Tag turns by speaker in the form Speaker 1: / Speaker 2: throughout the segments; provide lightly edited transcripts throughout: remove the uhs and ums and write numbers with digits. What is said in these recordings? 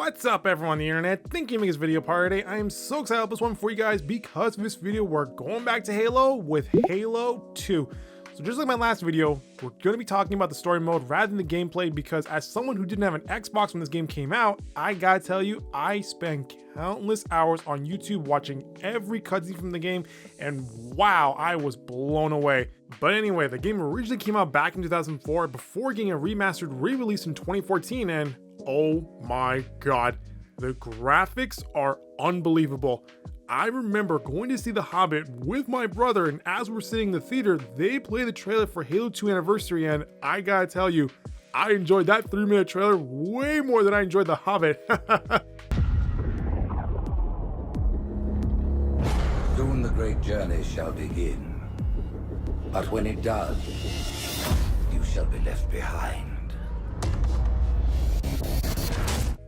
Speaker 1: What's up everyone on the internet? Thank you for making this video part today. I am so excited about this one for you guys because of this video we're going back to Halo with Halo 2. So just like my last video, we're going to be talking about the story mode rather than the gameplay because as someone who didn't have an Xbox when this game came out, I gotta tell you, I spent countless hours on YouTube watching every cutscene from the game and wow, I was blown away. But anyway, the game originally came out back in 2004 before getting a remastered re-release in 2014 and oh my god, the graphics are unbelievable. I remember going to see The Hobbit with my brother, and as we're sitting in the theater, they played the trailer for Halo 2 Anniversary, and I gotta tell you, I enjoyed that 3-minute trailer way more than I enjoyed The Hobbit.
Speaker 2: Soon the great journey shall begin, but when it does, you shall be left behind.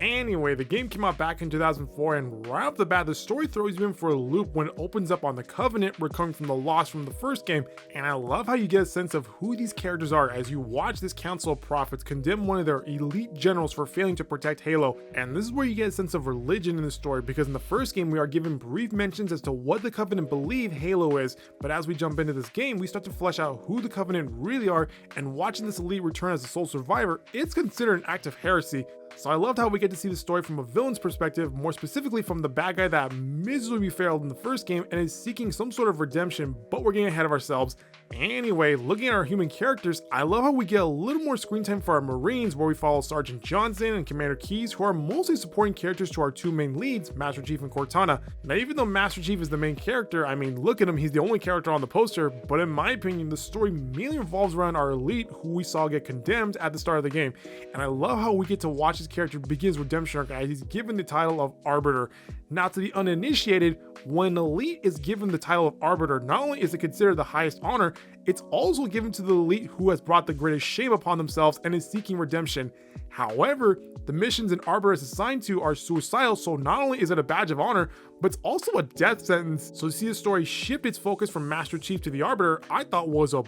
Speaker 1: Anyway, the game came out back in 2004 and right off the bat the story throws you in for a loop when it opens up on the Covenant recovering from the loss from the first game, and I love how you get a sense of who these characters are as you watch this Council of Prophets condemn one of their elite generals for failing to protect Halo. And this is where you get a sense of religion in the story because in the first game we are given brief mentions as to what the Covenant believe Halo is, but as we jump into this game we start to flesh out who the Covenant really are, and watching this elite return as a sole survivor, it's considered an act of heresy. So I loved how we get to see the story from a villain's perspective, more specifically from the bad guy that miserably failed in the first game and is seeking some sort of redemption, but we're getting ahead of ourselves. Anyway, looking at our human characters, I love how we get a little more screen time for our Marines where we follow Sergeant Johnson and Commander Keyes, who are mostly supporting characters to our two main leads, Master Chief and Cortana. Now even though Master Chief is the main character, I mean look at him, he's the only character on the poster, but in my opinion the story mainly revolves around our elite who we saw get condemned at the start of the game. And I love how we get to watch his character begin his redemption arc as he's given the title of Arbiter. Now to the uninitiated, when elite is given the title of Arbiter, not only is it considered the highest honor, it's also given to the elite who has brought the greatest shame upon themselves and is seeking redemption. However, the missions an Arbiter is assigned to are suicidal, so not only is it a badge of honor, but it's also a death sentence. So to see the story shift its focus from Master Chief to the Arbiter, I thought was a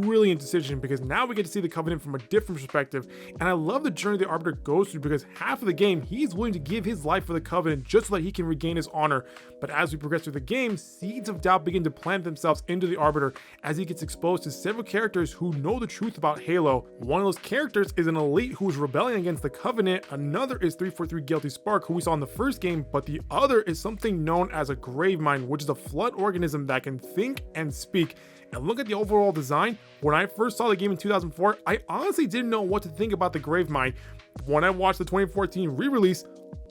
Speaker 1: brilliant decision because now we get to see the Covenant from a different perspective, and I love the journey the Arbiter goes through because half of the game he's willing to give his life for the Covenant just so that he can regain his honor. But as we progress through the game, seeds of doubt begin to plant themselves into the Arbiter as he gets exposed to several characters who know the truth about Halo. One of those characters is an elite who is rebelling against the Covenant, another is 343 Guilty Spark who we saw in the first game, but the other is something known as a Gravemind, which is a flood organism that can think and speak. And look at the overall design. When I first saw the game in 2004, I honestly didn't know what to think about the Gravemind. When I watched the 2014 re-release,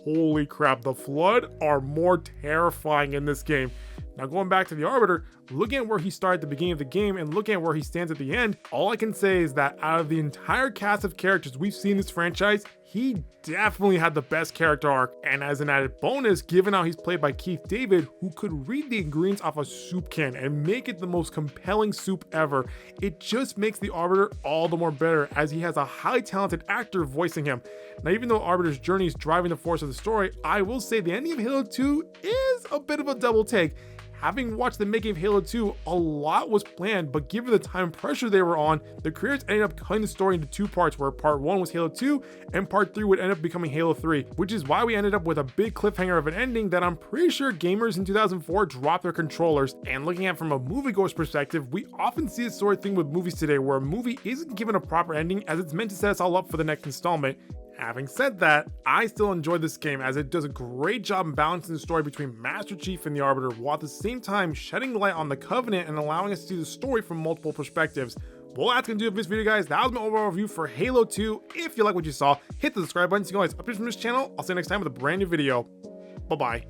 Speaker 1: holy crap, the Flood are more terrifying in this game. Now going back to the Arbiter, looking at where he started at the beginning of the game and looking at where he stands at the end, all I can say is that out of the entire cast of characters we've seen in this franchise, he definitely had the best character arc. And as an added bonus, given how he's played by Keith David, who could read the ingredients off a soup can and make it the most compelling soup ever, it just makes the Arbiter all the more better as he has a highly talented actor voicing him. Now even though Arbiter's journey is driving the force of the story, I will say the ending of Halo 2 is a bit of a double take. Having watched the making of Halo 2, a lot was planned, but given the time pressure they were on, the creators ended up cutting the story into two parts where part 1 was Halo 2 and part 3 would end up becoming Halo 3, which is why we ended up with a big cliffhanger of an ending that I'm pretty sure gamers in 2004 dropped their controllers. And looking at it from a moviegoer's perspective, we often see a sort of thing with movies today where a movie isn't given a proper ending as it's meant to set us all up for the next installment. Having said that, I still enjoy this game as it does a great job in balancing the story between Master Chief and the Arbiter while at the same time shedding light on the Covenant and allowing us to see the story from multiple perspectives. Well, that's gonna do it for this video, guys. That was my overall review for Halo 2. If you like what you saw, hit the subscribe button so you can always updates from this channel. I'll see you next time with a brand new video. Bye-bye.